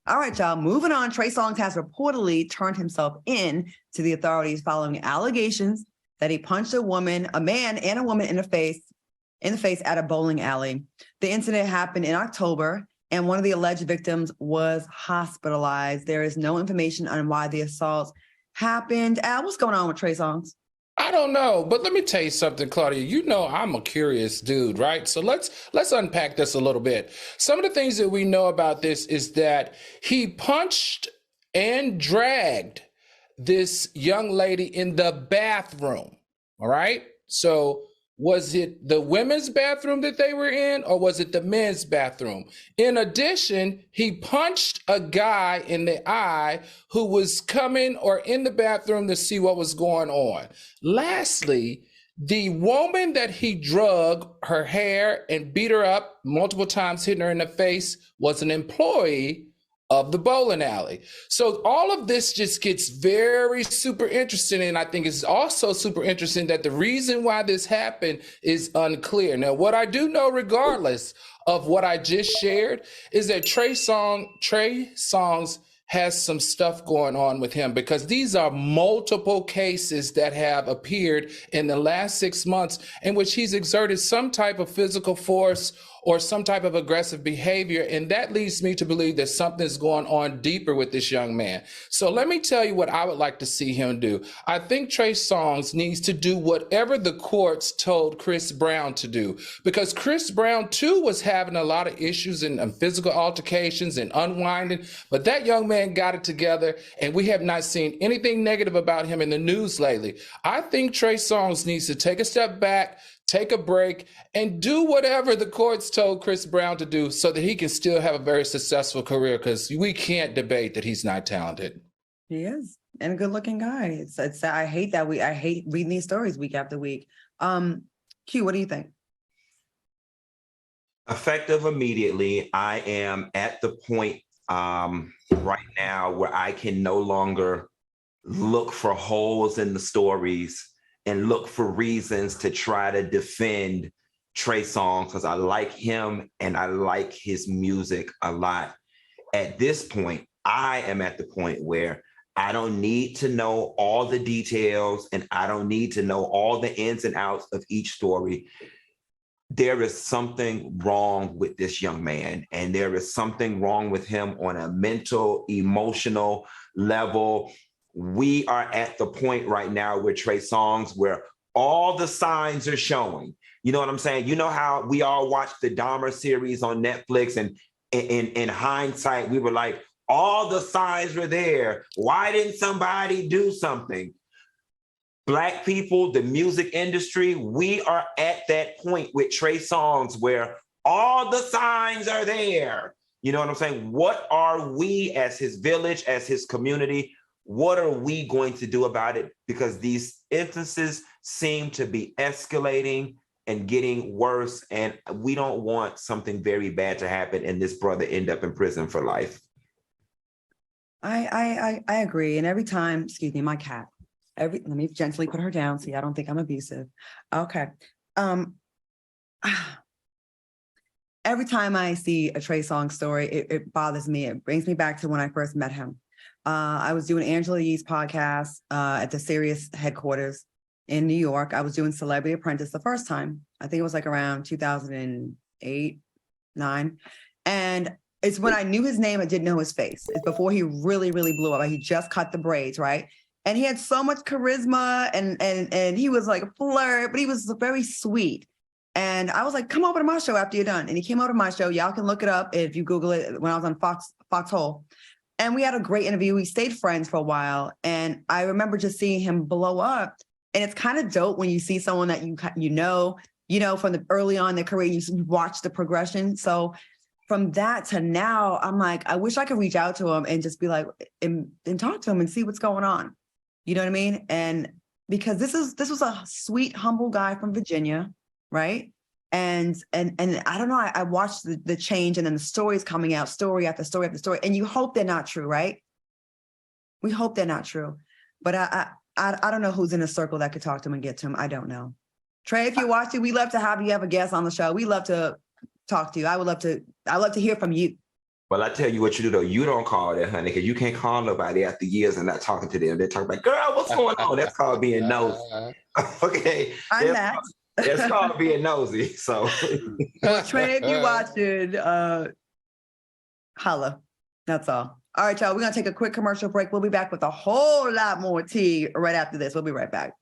All right, y'all, moving on. Trey Songz has reportedly turned himself in to the authorities following allegations that he punched a man and a woman in the face at a bowling alley. The incident happened in October, and one of the alleged victims was hospitalized. There is no information on why the assaults happened. Al, what's going on with Trey Songz? I don't know, but let me tell you something, Claudia. You know I'm a curious dude, right? So let's unpack this a little bit. Some of the things that we know about this is that he punched and dragged this young lady in the bathroom. All right. So was it the women's bathroom that they were in, or was it the men's bathroom? In addition, he punched a guy in the eye who was coming or in the bathroom to see what was going on. Lastly, the woman that he drug her hair and beat her up multiple times, hitting her in the face, was an employee of the bowling alley. So all of this just gets very super interesting. And I think it's also super interesting that the reason why this happened is unclear. Now, what I do know, regardless of what I just shared, is that Trey Songz has some stuff going on with him, because these are multiple cases that have appeared in the last 6 months in which he's exerted some type of physical force or some type of aggressive behavior. And that leads me to believe that something's going on deeper with this young man. So let me tell you what I would like to see him do. I think Trey Songz needs to do whatever the courts told Chris Brown to do, because Chris Brown too was having a lot of issues and physical altercations and unwinding, but that young man got it together, and we have not seen anything negative about him in the news lately. I think Trey Songz needs to take a step back, take a break, and do whatever the courts told Chris Brown to do so that he can still have a very successful career, because we can't debate that he's not talented. He is, and a good-looking guy. I hate reading these stories week after week. Q, what do you think? Effective immediately. I am at the point right now where I can no longer look for holes in the stories and look for reasons to try to defend Trey Songz, because I like him and I like his music a lot. At this point, I am at the point where I don't need to know all the details, and I don't need to know all the ins and outs of each story. There is something wrong with this young man, and there is something wrong with him on a mental, emotional level. We are at the point right now with Trey Songz where all the signs are showing. You know what I'm saying? You know how we all watched the Dahmer series on Netflix, and in hindsight, we were like, all the signs were there. Why didn't somebody do something? Black people, the music industry, we are at that point with Trey Songz where all the signs are there. You know what I'm saying? What are we as his village, as his community, what are we going to do about it? Because these instances seem to be escalating and getting worse, and we don't want something very bad to happen and this brother end up in prison for life. I agree. And every time, excuse me, my cat, let me gently put her down so y'all don't think I'm abusive. Okay. Every time I see a Trey Songz story, it bothers me. It brings me back to when I first met him. I was doing Angela Yee's podcast at the Sirius headquarters in New York. I was doing Celebrity Apprentice the first time. I think it was like around 2008, 9. And it's when I knew his name, I didn't know his face. It's before he really, really blew up. He just cut the braids, right? And he had so much charisma, and he was like a flirt, but he was very sweet. And I was like, come over to my show after you're done. And he came over to my show. Y'all can look it up if you Google it, when I was on FOXSOUL. And we had a great interview. We stayed friends for a while. And I remember just seeing him blow up. And it's kind of dope when you see someone that you know from the early on in their career, you watch the progression. So from that to now, I'm like, I wish I could reach out to him and just be like, and talk to him and see what's going on. You know what I mean? And because this was a sweet, humble guy from Virginia, right? And I don't know, I watched the change, and then the stories coming out, story after story after story, and you hope they're not true, right? We hope they're not true. But I don't know who's in a circle that could talk to him and get to him. I don't know. Trey, if you're watching, we'd love to have you have a guest on the show. We love to talk to you. I'd love to hear from you. Well, I tell you what you do though. You don't call that, honey, because you can't call nobody after years and not talking to them. They're talking about, girl, what's going on? That's called being nosy. Okay. I'm that. That's called being nosy. So well, Trey, if you're watching, holla. That's all. All right, y'all. We're gonna take a quick commercial break. We'll be back with a whole lot more tea right after this. We'll be right back.